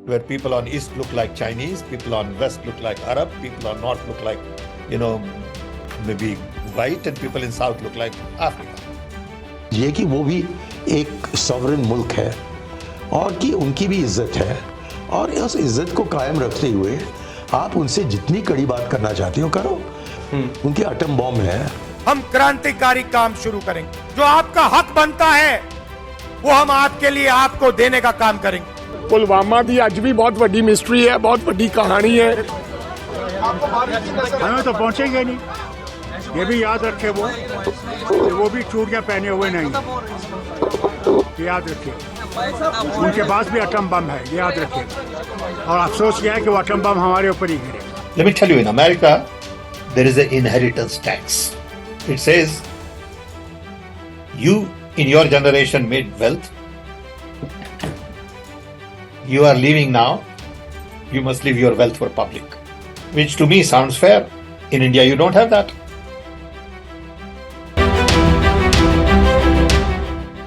where people on East look like Chinese, people on West look like Arab, people on North look like, maybe white, and people in South look like Africa. ये कि वो भी एक sovereign मुल्क है और कि उनकी भी इज्जत है, और उस इज्जत को कायम रखते हुए आप उनसे जितनी कड़ी बात करना चाहते हो करो। उनके एटम बॉम्ब है। हम क्रांतिकारी काम शुरू करेंगे। जो आपका हक बनता है वो हम आपके लिए आपको देने का काम करेंगे। पुलवामा दी आज भी बहुत बड़ी मिस्ट्री है, बहुत बड़ी कहानी है। हमें तो पहुंचेंगे नहीं, ये भी याद रखे वो भी चूड़ियां पहने हुए नहीं, याद रखिए। उनके पास भी एटम बम है, ये याद रखिए। और अफसोस यह है कि वो एटम बम हमारे ऊपर ही गिरे। Let me tell you, in America, there is an inheritance tax. It says, you in your generation made wealth. You are leaving now. You must leave your wealth for public. Which to me sounds fair. In India, you don't have that.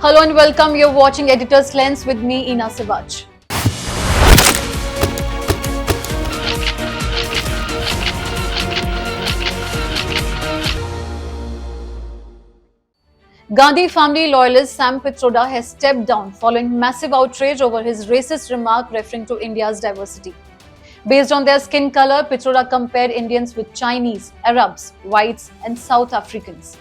Hello and welcome. You're watching Editor's Lens with me, Ina Sivaj. Gandhi family loyalist Sam Pitroda has stepped down following massive outrage over his racist remark referring to India's diversity. Based on their skin color, Pitroda compared Indians with Chinese, Arabs, whites and South Africans.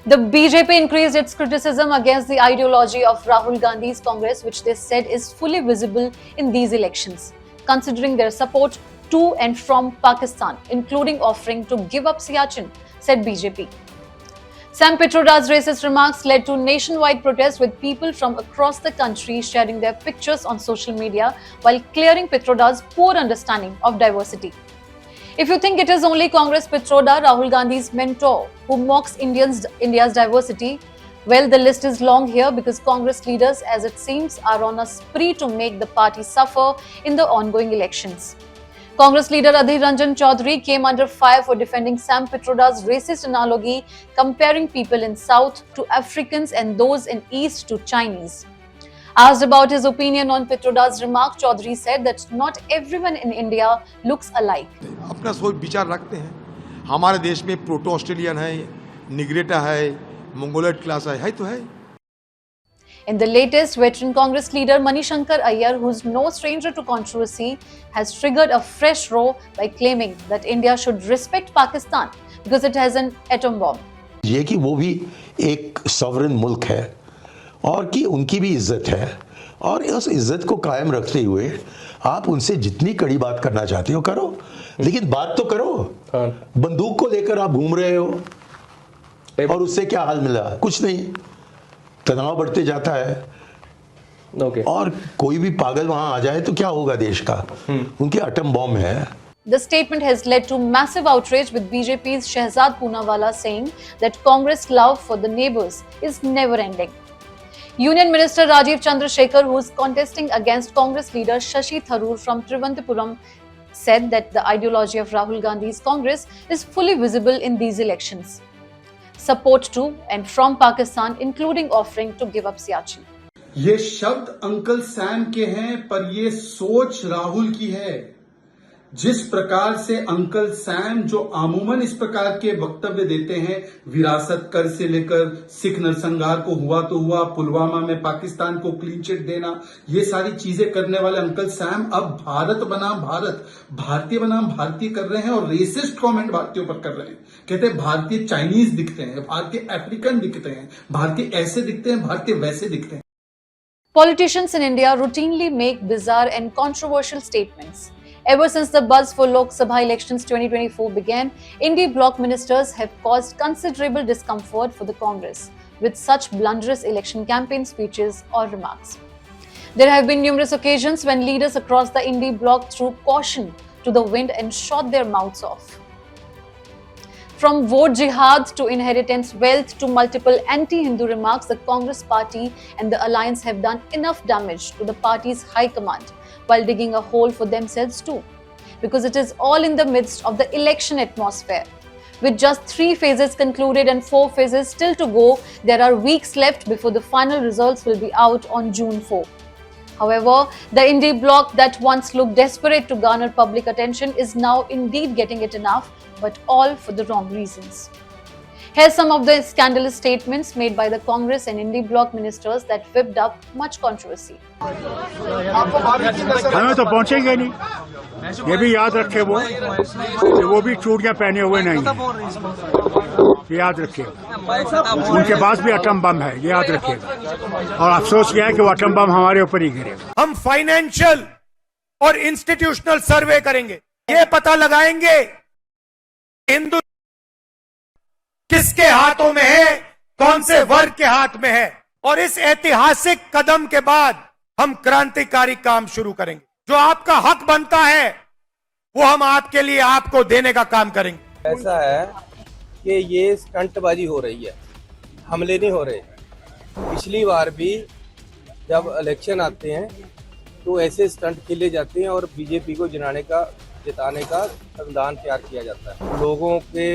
The BJP increased its criticism against the ideology of Rahul Gandhi's Congress, which they said is fully visible in these elections, considering their support to and from Pakistan, including offering to give up Siachen, said BJP. Sam Pitroda's racist remarks led to nationwide protests, with people from across the country sharing their pictures on social media while clearing Pitroda's poor understanding of diversity. If you think it is only Congress Pitroda, Rahul Gandhi's mentor, who mocks India's diversity, well, the list is long here, because Congress leaders, as it seems, are on a spree to make the party suffer in the ongoing elections. Congress leader Adhir Ranjan Chaudhary came under fire for defending Sam Pitroda's racist analogy, comparing people in South to Africans and those in East to Chinese. Asked about his opinion on Pitroda's remark, Chaudhary said that not everyone in India looks alike. अपना सोच विचार रखते हैं। हमारे देश में proto Australian है, निग्रेटा है, मंगोलोइड क्लास है तो है। In the latest, veteran Congress leader Manishankar Iyer, who's no stranger to controversy, has triggered a fresh row by claiming that India should respect Pakistan because it has an atom bomb. ये कि वो भी एक sovereign मुल्क है और कि उनकी भी इज्जत है, और उस इज्जत को कायम रखते हुए आप उनसे जितनी कड़ी बात करना चाहते हो करो, लेकिन बात तो करो। बंदूक को लेकर आप घूम रहे हो और उससे क्या हाल मिला? कुछ नहीं, तनाव बढ़ते जाता है। और कोई भी पागल वहां आ जाए तो क्या होगा देश का? उनके एटम बॉम्ब है। The statement has led to massive outrage, with BJP's Shehzad Poonawalla saying that Congress' love for the neighbours is never ending. Union Minister Rajiv Chandrasekhar, who is contesting against Congress leader Shashi Tharoor from Trivandrum, said that the ideology of Rahul Gandhi's Congress is fully visible in these elections. Support to and from Pakistan, including offering to give up Siachen. ये शब्द uncle Sam के हैं, पर ये सोच राहुल की है। जिस प्रकार से अंकल सैम जो अमूमन इस प्रकार के वक्तव्य देते हैं, विरासत कर से लेकर सिख नरसंहार को हुआ तो हुआ, पुलवामा में पाकिस्तान को क्लीन चिट देना, ये सारी चीजें करने वाले अंकल सैम अब भारत बनाम भारत, भारतीय बनाम भारतीय कर रहे हैं और रेसिस्ट कमेंट भारतीयों पर कर रहे हैं। कहते हैं भारतीय चाइनीज दिखते हैं, भारतीय अफ्रीकन दिखते हैं, भारतीय ऐसे दिखते हैं, भारतीय वैसे दिखते हैं। Politicians in India routinely make bizarre and controversial statements. Ever since the buzz for Lok Sabha elections 2024 began, Indie bloc ministers have caused considerable discomfort for the Congress with such blunderous election campaign speeches or remarks. There have been numerous occasions when leaders across the Indie bloc threw caution to the wind and shot their mouths off. From vote jihad to inheritance wealth to multiple anti-Hindu remarks, the Congress party and the alliance have done enough damage to the party's high command, while digging a hole for themselves too, because it is all in the midst of the election atmosphere. With just 3 phases concluded and 4 phases still to go, there are weeks left before the final results will be out on June 4. However, the indie bloc that once looked desperate to garner public attention is now indeed getting it enough, but all for the wrong reasons. Here's some of the scandalous statements made by the Congress and indie bloc ministers that whipped up much controversy. हमें तो पहुंचेंगे नहीं, ये भी याद रखे वो भी चूड़ियां पहने हुए नहीं है, याद रखिए। उनके पास भी एटम बम है, याद रखिएगा। और अफसोस यह है कि वो एटम बम हमारे ऊपर ही गिरेगा। हम फाइनेंशियल और इंस्टीट्यूशनल सर्वे करेंगे, ये पता लगाएंगे हिंदू किसके हाथों में है, कौन से वर्ग के हाथ में है, और इस ऐतिहासिक कदम के बाद हम क्रांतिकारी काम शुरू करेंगे। जो आपका हक बनता है वो हम आपके लिए आपको देने का काम करेंगे। ऐसा है कि ये स्टंटबाजी हो रही है, हमले नहीं हो रहे। पिछली बार भी जब इलेक्शन आते हैं तो ऐसे स्टंट खेले जाते हैं और बीजेपी को जिताने का संविधान तैयार किया जाता है। लोगों के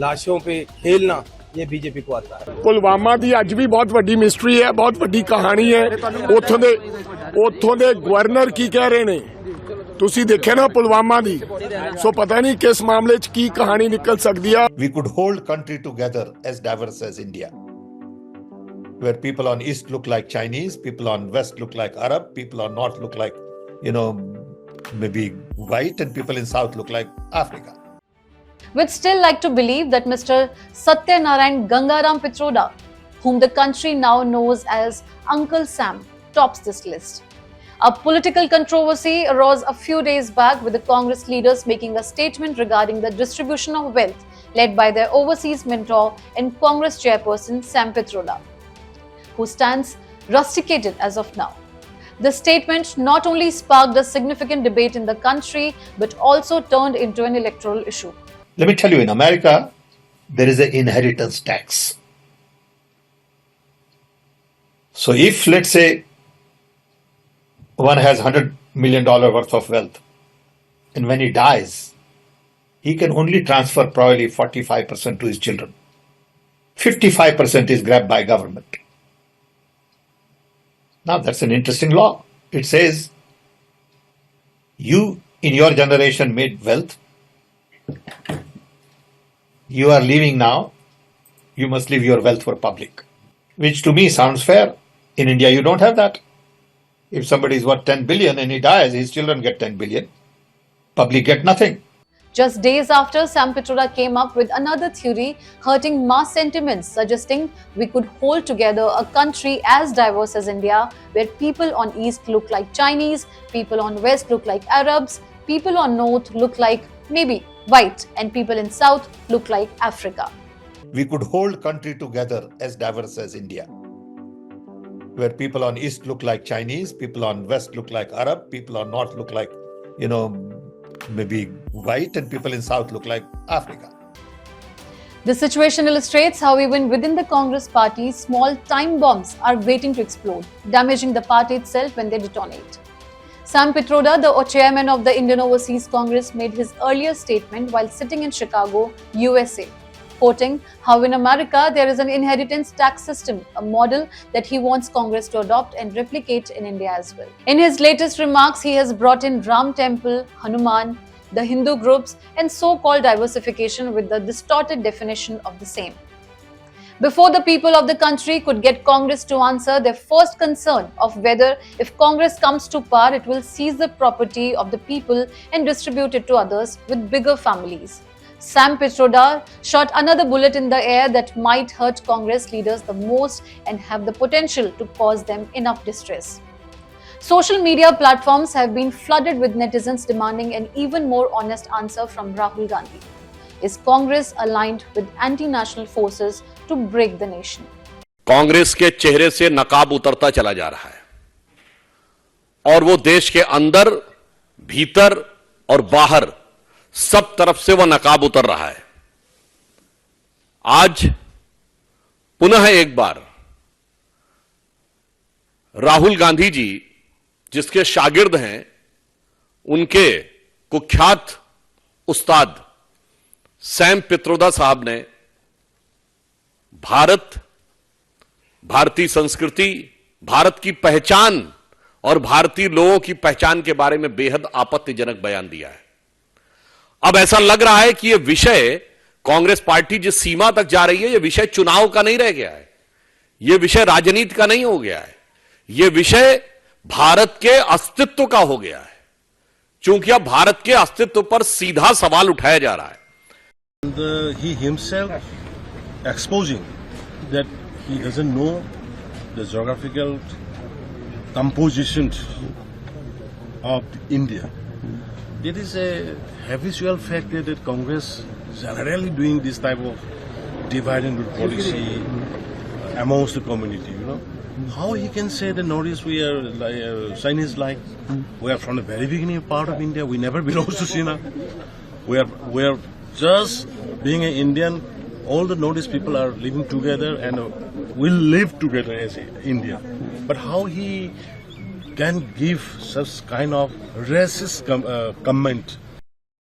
लाशों पे खेलना ये बीजेपी को आता है। ਪੁਲਵਾਮਾ ਦੀ ਅੱਜ ਵੀ ਬਹੁਤ ਵੱਡੀ ਮਿਸਟਰੀ ਹੈ, ਬਹੁਤ ਵੱਡੀ ਕਹਾਣੀ ਹੈ। ਉੱਥੋਂ ਦੇ ਗਵਰਨਰ ਕੀ ਕਹਿ ਰਹੇ ਨੇ ਤੁਸੀਂ ਦੇਖਿਆ ਨਾ ਪੁਲਵਾਮਾ ਦੀ, ਸੋ ਪਤਾ ਨਹੀਂ ਕਿਸ ਮਾਮਲੇ 'ਚ ਕੀ ਕਹਾਣੀ ਨਿਕਲ ਸਕਦੀ ਆ। We could hold country together as diverse as India, where people on east look like Chinese, people on west look like Arab, people on north look like, maybe white, and people in south look like Africa. We'd still like to believe that Mr. Satyanarayan Gangaram Pitroda, whom the country now knows as Uncle Sam, tops this list. A political controversy arose a few days back with the Congress leaders making a statement regarding the distribution of wealth led by their overseas mentor and Congress chairperson Sam Pitroda, who stands rusticated as of now. The statement not only sparked a significant debate in the country but also turned into an electoral issue. Let me tell you, in America, there is an inheritance tax. So if, let's say, one has $100 million worth of wealth, and when he dies, he can only transfer probably 45% to his children. 55% is grabbed by government. Now, that's an interesting law. It says, you in your generation made wealth, you are leaving now, you must leave your wealth for public. Which to me sounds fair. In India, you don't have that. If somebody is worth 10 billion and he dies, his children get 10 billion. Public get nothing. Just days after, Sam Pitroda came up with another theory hurting mass sentiments, suggesting we could hold together a country as diverse as India, where people on east look like Chinese, people on west look like Arabs, people on north look like maybe white, and people in south look like Africa. We could hold country together as diverse as India, where people on east look like Chinese, people on west look like Arab, people on north look like, maybe white, and people in south look like Africa. The situation illustrates how even within the Congress party, small time bombs are waiting to explode, damaging the party itself when they detonate. Sam Pitroda, the chairman of the Indian Overseas Congress, made his earlier statement while sitting in Chicago, USA, quoting how in America there is an inheritance tax system, a model that he wants Congress to adopt and replicate in India as well. In his latest remarks, he has brought in Ram Temple, Hanuman, the Hindu groups, and so-called diversification with the distorted definition of the same. Before the people of the country could get Congress to answer their first concern of whether if Congress comes to power, it will seize the property of the people and distribute it to others with bigger families. Sam Pitroda shot another bullet in the air that might hurt Congress leaders the most and have the potential to cause them enough distress. Social media platforms have been flooded with netizens demanding an even more honest answer from Rahul Gandhi. Is Congress aligned with anti-national forces to break the nation? Congress के चेहरे से नकाब उतरता चला जा रहा है और वो देश के अंदर, भीतर और बाहर सब तरफ से वो नकाब उतर रहा है। आज पुनः एक बार राहुल गांधी जी, जिसके शागिर्द हैं, उनके कुख्यात उस्ताद सैम पित्रोदा साहब ने भारत, भारतीय संस्कृति, भारत की पहचान और भारतीय लोगों की पहचान के बारे में बेहद आपत्तिजनक बयान दिया है। अब ऐसा लग रहा है कि यह विषय, कांग्रेस पार्टी जिस सीमा तक जा रही है, यह विषय चुनाव का नहीं रह गया है, यह विषय राजनीति का नहीं हो गया है, यह विषय भारत के अस्तित्व का हो गया है, क्योंकि अब भारत के अस्तित्व पर सीधा सवाल उठाया जा रहा है। He himself exposing that he doesn't know the geographical composition of India. It is a habitual fact that Congress generally doing this type of divide and rule policy amongst the community. You know how he can say that Northeast we are Chinese like we are from the very beginning part of India. We never belongs to China. We are just being an Indian. All the Northeast people are living together and will live together as India. But how he can give such kind of racist comment?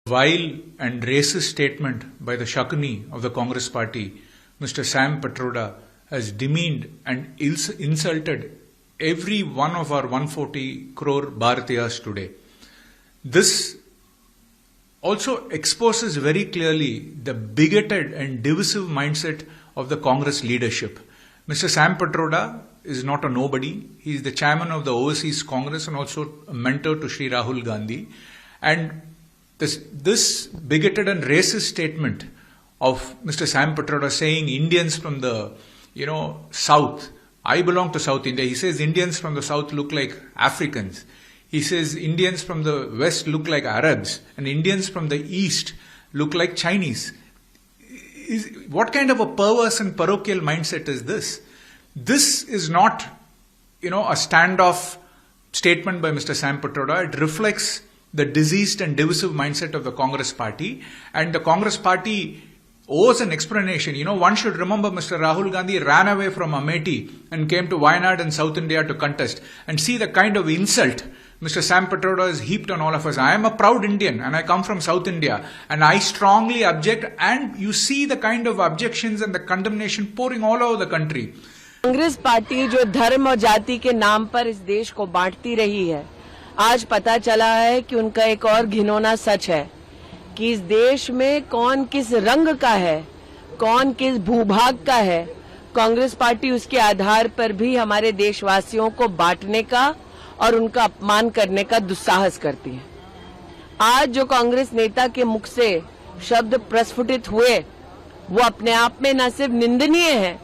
Vile and racist statement by the Shakuni of the Congress party, Mr. Sam Pitroda has demeaned and insulted every one of our 140 crore Bharatiyas today. This also exposes very clearly the bigoted and divisive mindset of the Congress leadership. Mr. Sam Pitroda is not a nobody. He is the chairman of the Overseas Congress and also a mentor to Shri Rahul Gandhi. And this bigoted and racist statement of Mr. Sam Pitroda saying Indians from the South, I belong to South India. He says Indians from the South look like Africans. He says Indians from the West look like Arabs and Indians from the East look like Chinese. What kind of a perverse and parochial mindset is this? This is not, a standoff statement by Mr. Sam Pitroda. It reflects the diseased and divisive mindset of the Congress party, and the Congress party owes an explanation. One should remember Mr. Rahul Gandhi ran away from Amethi and came to Wayanad in South India to contest, and see the kind of insult Mr. Sam Pitroda has heaped on all of us. I am a proud Indian and I come from South India and I strongly object, and you see the kind of objections and the condemnation pouring all over the country. Congress party जो धर्म और जाति के नाम पर इस देश को बांटती रही है, आज पता चला है कि उनका एक और घिनौना सच है कि इस देश में कौन किस रंग का है, कौन किस भूभाग का है। कांग्रेस पार्टी उसके आधार पर भी हमारे देशवासियों को बांटने का और उनका अपमान करने का दुस्साहस करती है। आज जो कांग्रेस नेता के मुख से शब्द प्रस्फुटित हुए वो अपने आप में न सिर्फ निंदनीय है,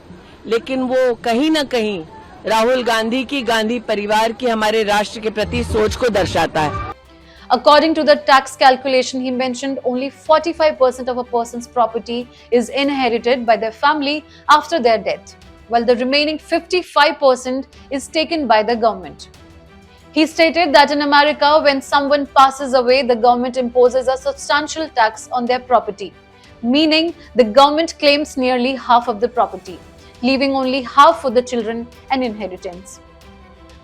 लेकिन वो कहीं न कहीं राहुल गांधी की, गांधी परिवार की, हमारे राष्ट्र के प्रति सोच को दर्शाता है। According to the tax calculation, he mentioned only 45% of a person's property is inherited by their family after their death, while the remaining 55% is taken by the government. He stated that in America, when someone passes away, the government imposes a substantial tax on their property, meaning the government claims nearly half of the property, leaving only half for the children and inheritance.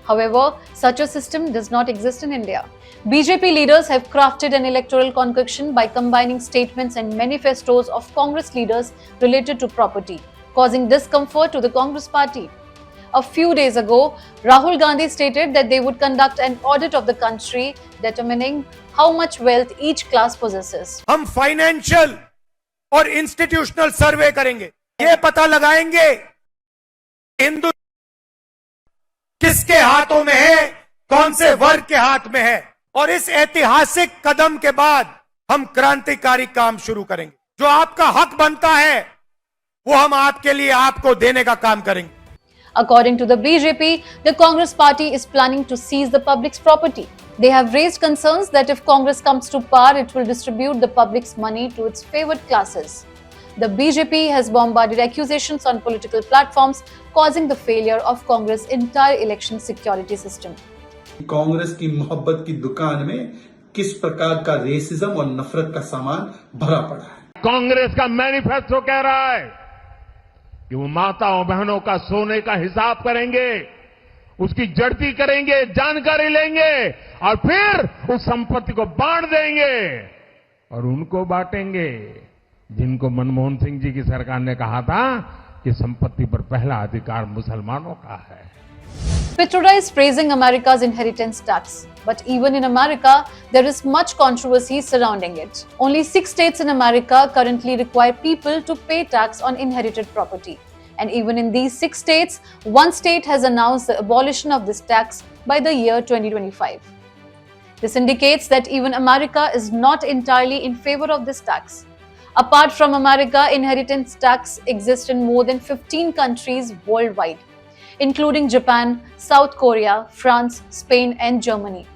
However, such a system does not exist in India. BJP leaders have crafted an electoral concoction by combining statements and manifestos of Congress leaders related to property, causing discomfort to the Congress party. A few days ago, Rahul Gandhi stated that they would conduct an audit of the country, determining how much wealth each class possesses. हम financial और institutional सर्वे करेंगे, ये पता लगाएंगे हिंदू किसके हाथों में है, कौन से वर्ग के हाथ में है, और इस ऐतिहासिक कदम के बाद हम क्रांतिकारी काम शुरू करेंगे। जो आपका हक बनता है वो हम आपके लिए आपको देने का काम करेंगे। According to the BJP, the Congress party is planning to seize the public's property. They have raised concerns that if Congress comes to power, it will distribute the public's money to its favored classes. The BJP has bombarded accusations on political platforms, causing the failure of Congress' entire election security system. Congress की मोहब्बत की दुकान में किस प्रकार का racism और नफरत का सामान भरा पड़ा है। कांग्रेस का मैनिफेस्टो कह रहा है कि वो माताओं बहनों का सोने का हिसाब करेंगे, उसकी जड़ती करेंगे, जानकारी लेंगे और फिर उस संपत्ति को बांट देंगे और उनको बांटेंगे जिनको मनमोहन सिंह जी की सरकार ने कहा था कि संपत्ति पर पहला अधिकार मुसलमानों का है। Pitroda is praising America's inheritance tax. But even in America, there is much controversy surrounding it. Only 6 states in America currently require people to pay tax on inherited property. And even in these 6 states, one state has announced the abolition of this tax by the year 2025. This indicates that even America is not entirely in favor of this tax. Apart from America, inheritance tax exists in more than 15 countries worldwide, including Japan, South Korea, France, Spain, and Germany.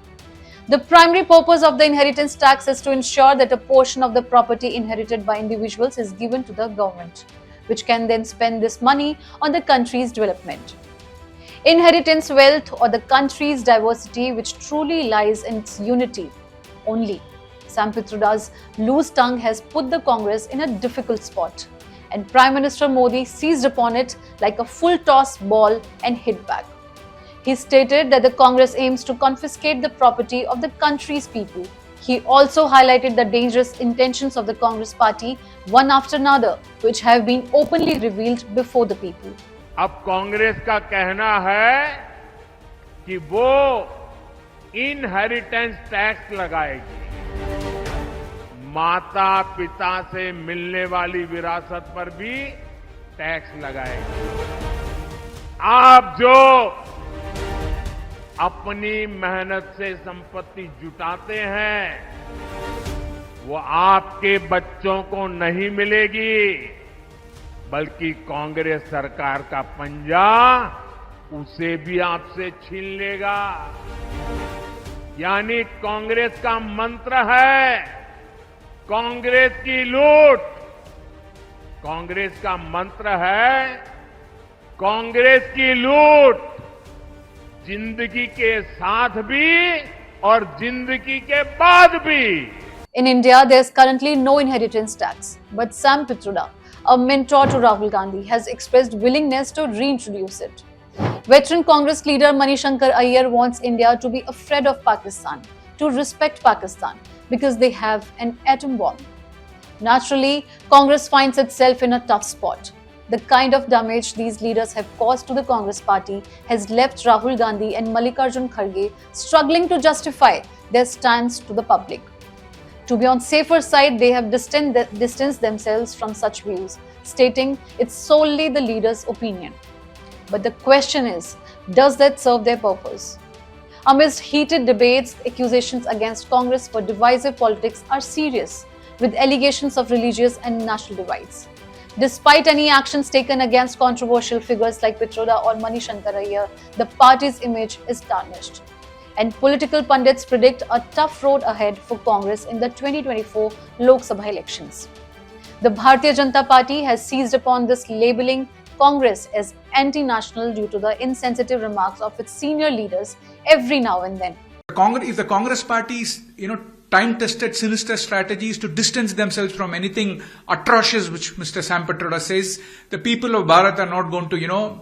The primary purpose of the inheritance tax is to ensure that a portion of the property inherited by individuals is given to the government, which can then spend this money on the country's development. Inheritance wealth, or the country's diversity, which truly lies in its unity only. Sam Pitroda's loose tongue has put the Congress in a difficult spot, and Prime Minister Modi seized upon it like a full-toss ball and hit back. He stated that the Congress aims to confiscate the property of the country's people. He also highlighted the dangerous intentions of the Congress party, one after another, which have been openly revealed before the people. अब कांग्रेस का कहना है कि वो inheritance tax लगाएगी, माता पिता से मिलने वाली विरासत पर भी टैक्स लगाएगी। आप जो अपनी मेहनत से संपत्ति जुटाते हैं, वो आपके बच्चों को नहीं मिलेगी, बल्कि कांग्रेस सरकार का पंजा उसे भी आपसे छीन लेगा। यानी कांग्रेस का मंत्र है कांग्रेस की लूट, कांग्रेस का मंत्र है कांग्रेस की लूट, जिंदगी के साथ भी और जिंदगी के बाद भी। In India, there is currently no inheritance tax, but Sam Pitroda, a mentor to Rahul Gandhi, has expressed willingness to reintroduce it. Veteran Congress leader Manishankar Iyer wants India to be afraid of Pakistan, to respect Pakistan, because they have an atom bomb. Naturally, Congress finds itself in a tough spot. The kind of damage these leaders have caused to the Congress party has left Rahul Gandhi and Mallikarjun Kharge struggling to justify their stance to the public. To be on safer side, they have distanced themselves from such views, stating it's solely the leader's opinion. But the question is, does that serve their purpose? Amidst heated debates, accusations against Congress for divisive politics are serious, with allegations of religious and national divides. Despite any actions taken against controversial figures like Pitroda or Manishankar Iyer, the party's image is tarnished. And political pundits predict a tough road ahead for Congress in the 2024 Lok Sabha elections. The Bharatiya Janata Party has seized upon this, labeling Congress as anti-national due to the insensitive remarks of its senior leaders every now and then. If the Congress party's, time-tested, sinister strategies to distance themselves from anything atrocious which Mr. Sam Pitroda says, the people of Bharat are not going to,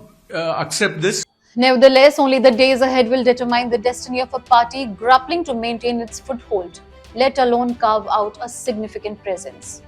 accept this. Nevertheless, only the days ahead will determine the destiny of a party grappling to maintain its foothold, let alone carve out a significant presence.